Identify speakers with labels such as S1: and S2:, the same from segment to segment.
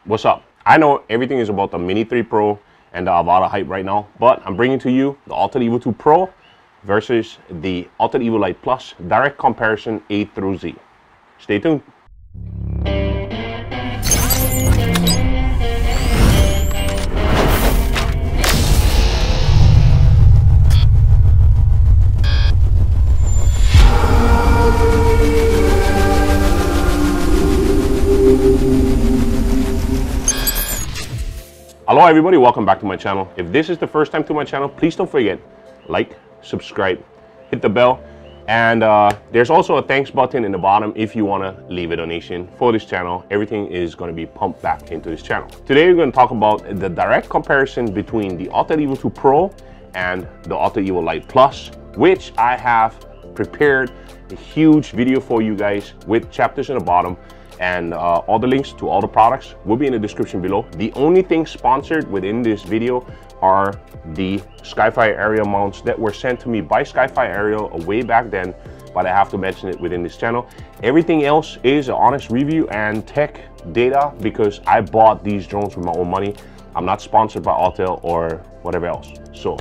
S1: What's up? I know everything is about the Mini 3 Pro and the Avata hype right now, but I'm bringing to you the Autel Evo 2 Pro versus the Autel Evo Lite Plus direct comparison A through Z. Stay tuned. Hello everybody, welcome back to my channel. If this is the first time to my channel, please don't forget, like, subscribe, hit the bell, and there's also a thanks button in the bottom if you want to leave a donation for this channel. Everything is going to be pumped back into this channel. Today we're going to talk about the direct comparison between the Autel Evo 2 Pro and the Autel Evo Lite Plus, which I have prepared a huge video for you guys with chapters in the bottom. And all the links to all the products will be in the description below. The only thing sponsored within this video are the Skyfire Aerial mounts that were sent to me by Skyfire Aerial way back then, but I have to mention it within this channel. Everything else is an honest review and tech data because I bought these drones with my own money. I'm not sponsored by Autel or whatever else. So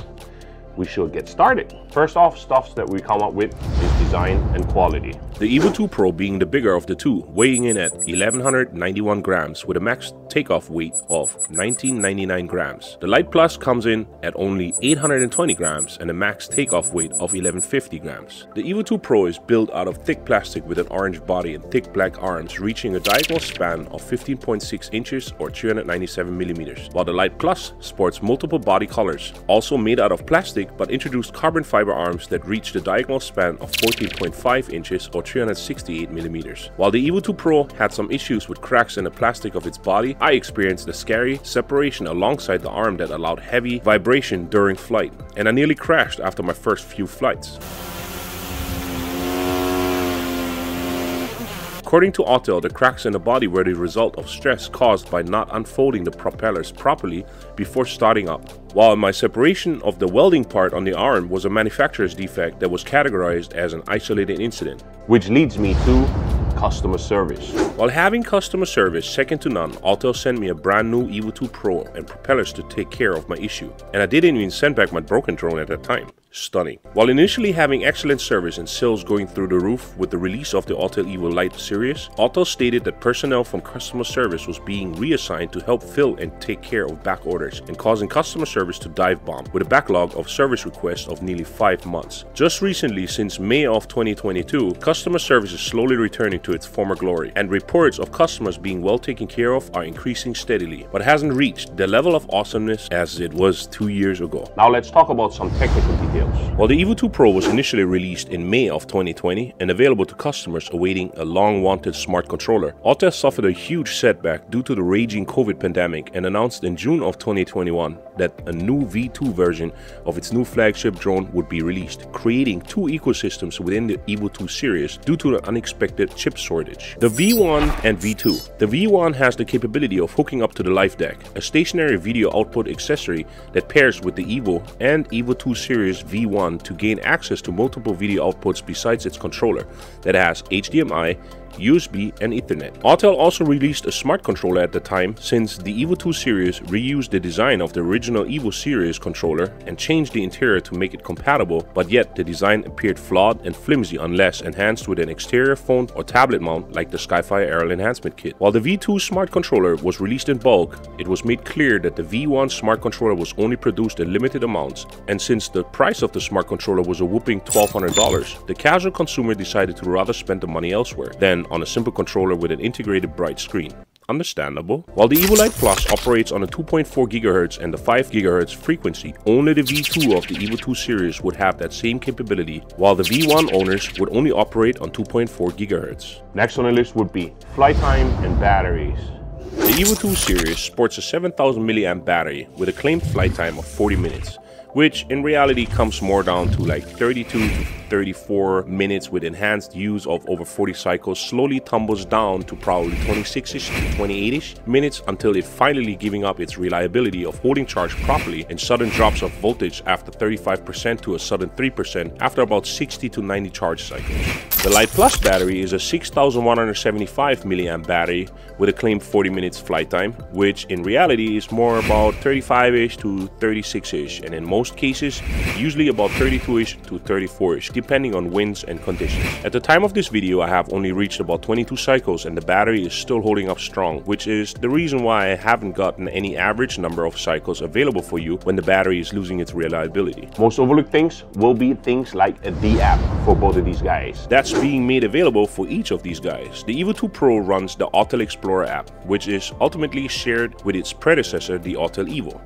S1: we should get started. First off, stuff that we come up with is design and quality.
S2: The Evo 2 Pro being the bigger of the two, weighing in at 1191 grams with a max takeoff weight of 1999 grams. The Lite Plus comes in at only 820 grams and a max takeoff weight of 1150 grams. The Evo 2 Pro is built out of thick plastic with an orange body and thick black arms reaching a diagonal span of 15.6 inches or 397 millimeters, while the Lite Plus sports multiple body colors, also made out of plastic but introduced carbon fiber arms that reach the diagonal span of 14.5 inches or 368 millimeters. While the Evo 2 Pro had some issues with cracks in the plastic of its body, I experienced a scary separation alongside the arm that allowed heavy vibration during flight, and I nearly crashed after my first few flights. According to Autel, the cracks in the body were the result of stress caused by not unfolding the propellers properly before starting up, while my separation of the welding part on the arm was a manufacturer's defect that was categorized as an isolated incident.
S1: Which leads me to customer service.
S2: While having customer service second to none, Autel sent me a brand new Evo 2 Pro and propellers to take care of my issue, and I didn't even send back my broken drone at that time. Stunning. While initially having excellent service and sales going through the roof with the release of the Autel Evo Lite series, Autel stated that personnel from customer service was being reassigned to help fill and take care of back orders and causing customer service to dive bomb with a backlog of service requests of nearly 5 months. Just recently, since May of 2022, customer service is slowly returning to its former glory, and reports of customers being well taken care of are increasing steadily, but hasn't reached the level of awesomeness as it was 2 years ago.
S1: Now let's talk about some technical details.
S2: While the Evo 2 Pro was initially released in May of 2020 and available to customers awaiting a long-wanted smart controller, Autel suffered a huge setback due to the raging COVID pandemic and announced in June of 2021 that a new V2 version of its new flagship drone would be released, creating two ecosystems within the Evo 2 series due to the unexpected chip shortage. The V1 and V2. The V1 has the capability of hooking up to the Live Deck, a stationary video output accessory that pairs with the Evo and Evo 2 series V1 to gain access to multiple video outputs besides its controller that has HDMI, USB, and Ethernet. Autel also released a smart controller at the time, since the Evo 2 series reused the design of the original Evo series controller and changed the interior to make it compatible, but yet the design appeared flawed and flimsy unless enhanced with an exterior phone or tablet mount like the Skyfire Aerial Enhancement Kit. While the V2 smart controller was released in bulk, it was made clear that the V1 smart controller was only produced in limited amounts, and since the price of the smart controller was a whopping $1,200, the casual consumer decided to rather spend the money elsewhere than on a simple controller with an integrated bright screen. Understandable. While the Evo Lite Plus operates on a 2.4 GHz and the 5 GHz frequency, only the V2 of the Evo 2 series would have that same capability, while the V1 owners would only operate on 2.4 GHz.
S1: Next on the list would be flight time and batteries.
S2: The Evo 2 series sports a 7000 mAh battery with a claimed flight time of 40 minutes, which in reality comes more down to like 32 to 34 minutes with enhanced use of over 40 cycles slowly tumbles down to probably 26-ish to 28-ish minutes until it finally giving up its reliability of holding charge properly and sudden drops of voltage after 35% to a sudden 3% after about 60 to 90 charge cycles. The Lite Plus battery is a 6,175 milliamp battery with a claimed 40 minutes flight time, which in reality is more about 35-ish to 36-ish, and in most cases usually about 32-ish to 34-ish depending on winds and conditions. At the time of this video I have only reached about 22 cycles and the battery is still holding up strong, which is the reason why I haven't gotten any average number of cycles available for you when the battery is losing its reliability.
S1: Most overlooked things will be things like the app for both of these guys.
S2: That's being made available for each of these guys. The Evo 2 Pro runs the Autel Explorer app, which is ultimately shared with its predecessor, the Autel Evo.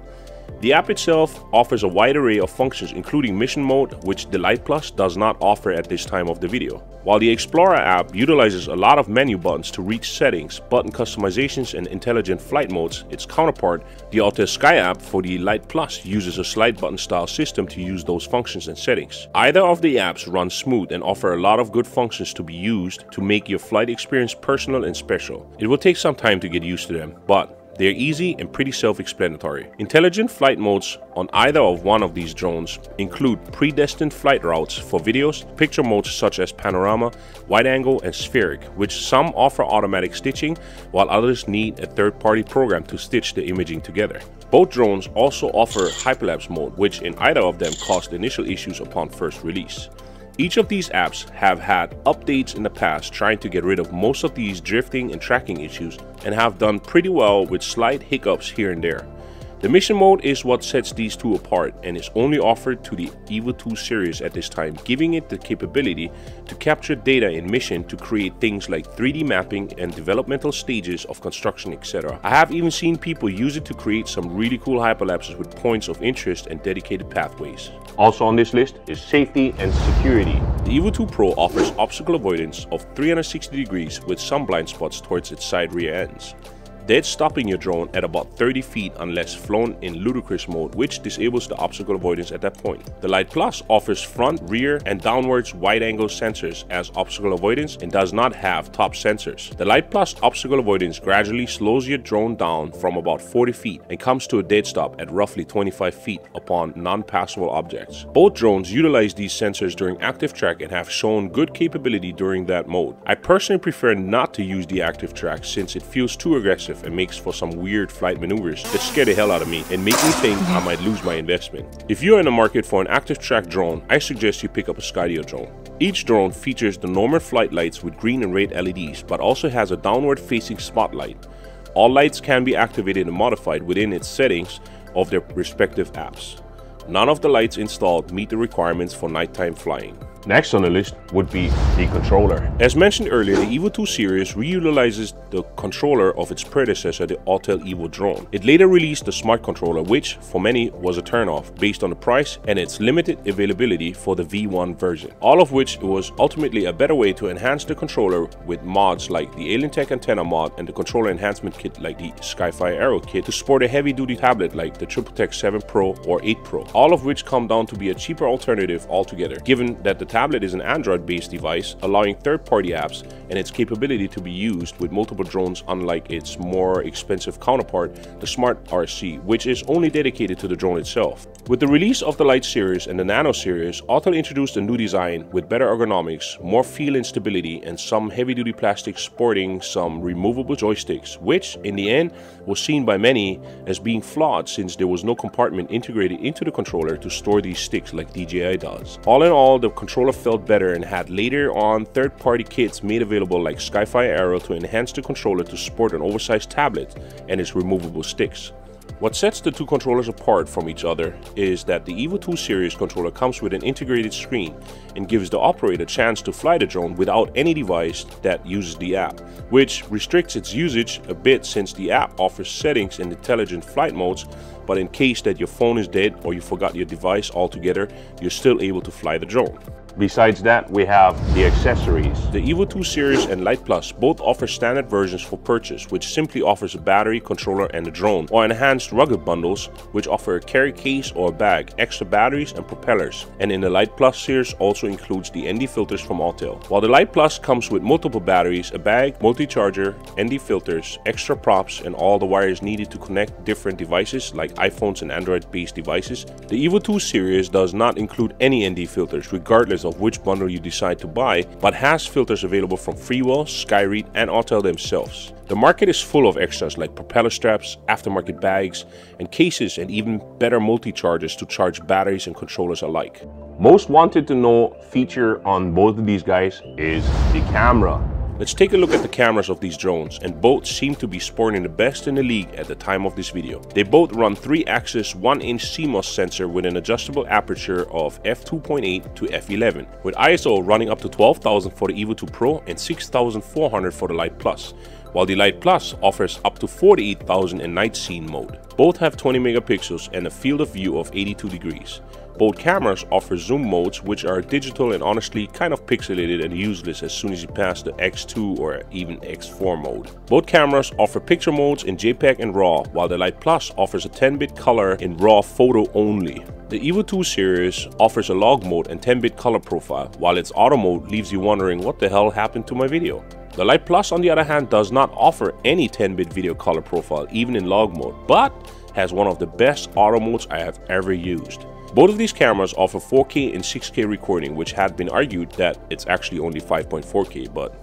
S2: The app itself offers a wide array of functions including mission mode, which the Lite Plus does not offer at this time of the video. While the Explorer app utilizes a lot of menu buttons to reach settings, button customizations and intelligent flight modes, its counterpart, the Autel Sky app for the Lite Plus uses a slide button style system to use those functions and settings. Either of the apps run smooth and offer a lot of good functions to be used to make your flight experience personal and special. It will take some time to get used to them, but they're easy and pretty self-explanatory. Intelligent flight modes on either of one of these drones include predestined flight routes for videos, picture modes such as panorama, wide angle, and spheric, which some offer automatic stitching, while others need a third-party program to stitch the imaging together. Both drones also offer hyperlapse mode, which in either of them caused initial issues upon first release. Each of these apps have had updates in the past trying to get rid of most of these drifting and tracking issues and have done pretty well with slight hiccups here and there. The mission mode is what sets these two apart and is only offered to the Evo 2 series at this time, giving it the capability to capture data in mission to create things like 3D mapping and developmental stages of construction, etc. I have even seen people use it to create some really cool hyperlapses with points of interest and dedicated pathways.
S1: Also on this list is Safety and Security.
S2: The Evo 2 Pro offers obstacle avoidance of 360 degrees with some blind spots towards its side rear ends, dead stopping your drone at about 30 feet unless flown in ludicrous mode, which disables the obstacle avoidance at that point. The Lite Plus offers front, rear, and downwards wide-angle sensors as obstacle avoidance and does not have top sensors. The Lite Plus obstacle avoidance gradually slows your drone down from about 40 feet and comes to a dead stop at roughly 25 feet upon non-passable objects. Both drones utilize these sensors during active track and have shown good capability during that mode. I personally prefer not to use the active track since it feels too aggressive and makes for some weird flight maneuvers that scare the hell out of me and make me think I might lose my investment. If you're in the market for an active track drone, I suggest you pick up a Skydio drone. Each drone features the normal flight lights with green and red LEDs, but also has a downward facing spotlight. All lights can be activated and modified within its settings of their respective apps. None of the lights installed meet the requirements for nighttime flying.
S1: Next on the list would be the controller.
S2: As mentioned earlier, the Evo 2 series reutilizes the controller of its predecessor, the Autel Evo drone. It later released the smart controller, which for many was a turnoff based on the price and its limited availability for the V1 version. All of which was ultimately a better way to enhance the controller with mods like the Alien Tech Antenna mod and the controller enhancement kit like the Skyfire Arrow kit to sport a heavy-duty tablet like the TripleTech 7 Pro or 8 Pro. All of which come down to be a cheaper alternative altogether, given that the tablet is an Android-based device, allowing third-party apps and its capability to be used with multiple drones, unlike its more expensive counterpart, the Smart RC, which is only dedicated to the drone itself. With the release of the Lite series and the Nano series, Autel introduced a new design with better ergonomics, more feel and stability, and some heavy-duty plastic sporting some removable joysticks, which, in the end, was seen by many as being flawed since there was no compartment integrated into the controller to store these sticks like DJI does. All in all, the controller felt better and had later on third-party kits made available like Skyfire Arrow to enhance the controller to sport an oversized tablet and its removable sticks. What sets the two controllers apart from each other is that the Evo 2 series controller comes with an integrated screen and gives the operator a chance to fly the drone without any device that uses the app, which restricts its usage a bit since the app offers settings in intelligent flight modes, but in case that your phone is dead or you forgot your device altogether, you're still able to fly the drone.
S1: Besides that, we have the accessories.
S2: The Evo 2 series and Lite Plus both offer standard versions for purchase, which simply offers a battery, controller, and a drone, or enhanced rugged bundles, which offer a carry case or a bag, extra batteries, and propellers. And in the Lite Plus series also includes the ND filters from Autel. While the Lite Plus comes with multiple batteries, a bag, multi-charger, ND filters, extra props, and all the wires needed to connect different devices like iPhones and Android-based devices, the Evo 2 series does not include any ND filters regardless of which bundle you decide to buy, but has filters available from Freewell, Skyread, and Autel themselves. The market is full of extras like propeller straps, aftermarket bags, and cases, and even better multi-chargers to charge batteries and controllers alike.
S1: Most wanted to know feature on both of these guys is the camera.
S2: Let's take a look at the cameras of these drones, and both seem to be sporting the best in the league at the time of this video. They both run 3-axis 1-inch CMOS sensor with an adjustable aperture of f2.8 to f11, with ISO running up to 12,000 for the Evo 2 Pro and 6,400 for the Lite Plus, while the Lite Plus offers up to 48,000 in night scene mode. Both have 20 megapixels and a field of view of 82 degrees. Both cameras offer zoom modes, which are digital and honestly kind of pixelated and useless as soon as you pass the X2 or even X4 mode. Both cameras offer picture modes in JPEG and RAW, while the Lite Plus offers a 10-bit color in RAW photo only. The Evo 2 series offers a log mode and 10-bit color profile, while its auto mode leaves you wondering what the hell happened to my video. The Lite Plus, on the other hand, does not offer any 10-bit video color profile, even in log mode, but has one of the best auto modes I have ever used. Both of these cameras offer 4K and 6K recording, which had been argued that it's actually only 5.4K, but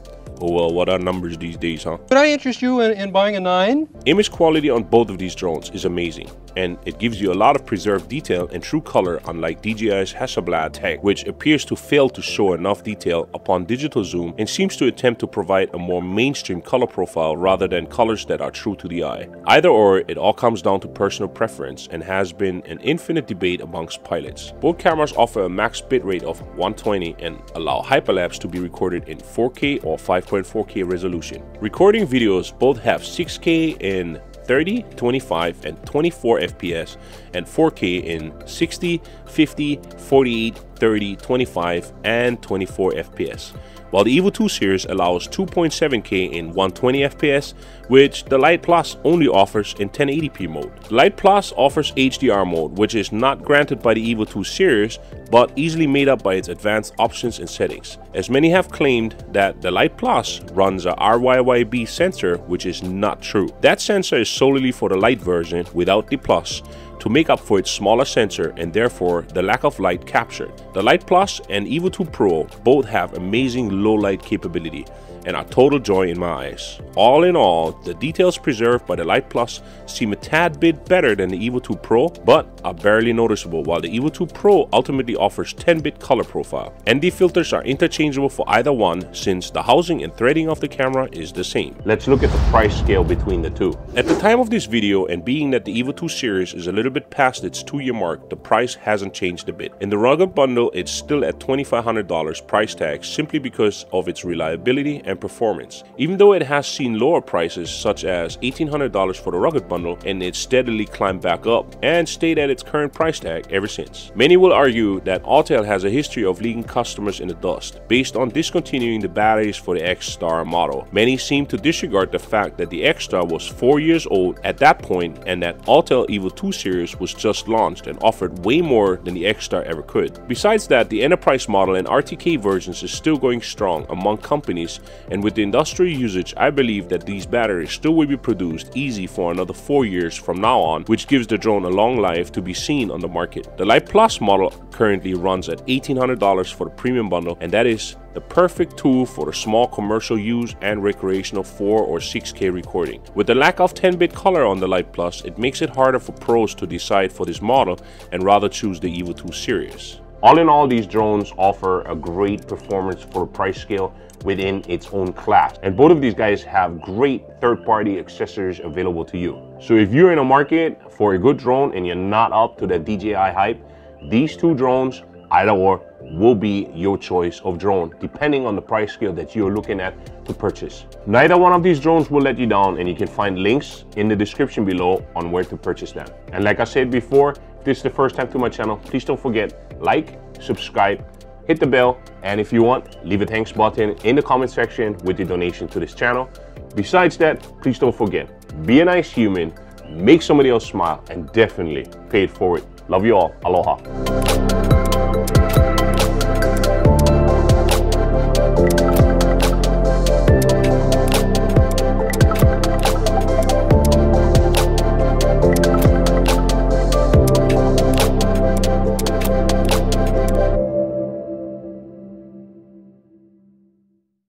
S2: oh well, what are numbers these days, huh?
S3: Could I interest you in buying a 9?
S2: Image quality on both of these drones is amazing, and it gives you a lot of preserved detail and true color, unlike DJI's Hasselblad tech, which appears to fail to show enough detail upon digital zoom and seems to attempt to provide a more mainstream color profile rather than colors that are true to the eye. Either or, it all comes down to personal preference and has been an infinite debate amongst pilots. Both cameras offer a max bitrate of 120 and allow hyperlapse to be recorded in 4K or 5.4K resolution. Recording videos both have 6K in 30, 25, and 24 FPS, and 4K in 60, 50, 48, 30, 25, and 24 FPS. While the Evo 2 series allows 2.7K in 120 FPS, which the Lite Plus only offers in 1080p mode. The Lite Plus offers HDR mode, which is not granted by the Evo 2 series, but easily made up by its advanced options and settings, as many have claimed that the Lite Plus runs a RYYB sensor, which is not true. That sensor is solely for the Lite version without the Plus, to make up for its smaller sensor and therefore the lack of light captured. The Lite Plus and Evo 2 Pro both have amazing low light capability and are total joy in my eyes. All in all, the details preserved by the Lite Plus seem a tad bit better than the Evo 2 Pro, but are barely noticeable, while the Evo 2 Pro ultimately offers 10-bit color profile. ND filters are interchangeable for either one, since the housing and threading of the camera is the same.
S1: Let's look at the price scale between the two.
S2: At the time of this video, and being that the Evo 2 series is a little bit past its 2-year mark, the price hasn't changed a bit. In the rugged bundle, it's still at $2,500 price tag, simply because of its reliability and performance. Even though it has seen lower prices, such as $1,800 for the rugged bundle, and it's steadily climbed back up and stayed at its current price tag ever since. Many will argue that Autel has a history of leaving customers in the dust based on discontinuing the batteries for the X-Star model. Many seem to disregard the fact that the X-Star was 4 years old at that point, and that Autel Evo 2 series was just launched and offered way more than the X-Star ever could. Besides that, the Enterprise model and RTK versions is still going strong among companies, and with the industrial usage, I believe that these batteries still will be produced easy for another 4 years from now on, which gives the drone a long life to be seen on the market. The Lite Plus model currently runs at $1,800 for the premium bundle, and that is the perfect tool for the small commercial use and recreational 4 or 6K recording. With the lack of 10-bit color on the Lite Plus, it makes it harder for pros to decide for this model and rather choose the Evo 2 series.
S1: All in all, these drones offer a great performance for a price scale within its own class. And both of these guys have great third-party accessories available to you. So if you're in a market for a good drone and you're not up to the DJI hype, these two drones, either or, will be your choice of drone, depending on the price scale that you're looking at to purchase. Neither one of these drones will let you down, and you can find links in the description below on where to purchase them. And like I said before, if this is the first time to my channel, please don't forget, like, subscribe, hit the bell, and if you want, leave a thanks button in the comment section with your donation to this channel. Besides that, please don't forget, be a nice human, make somebody else smile, and definitely pay it forward. Love you all. Aloha.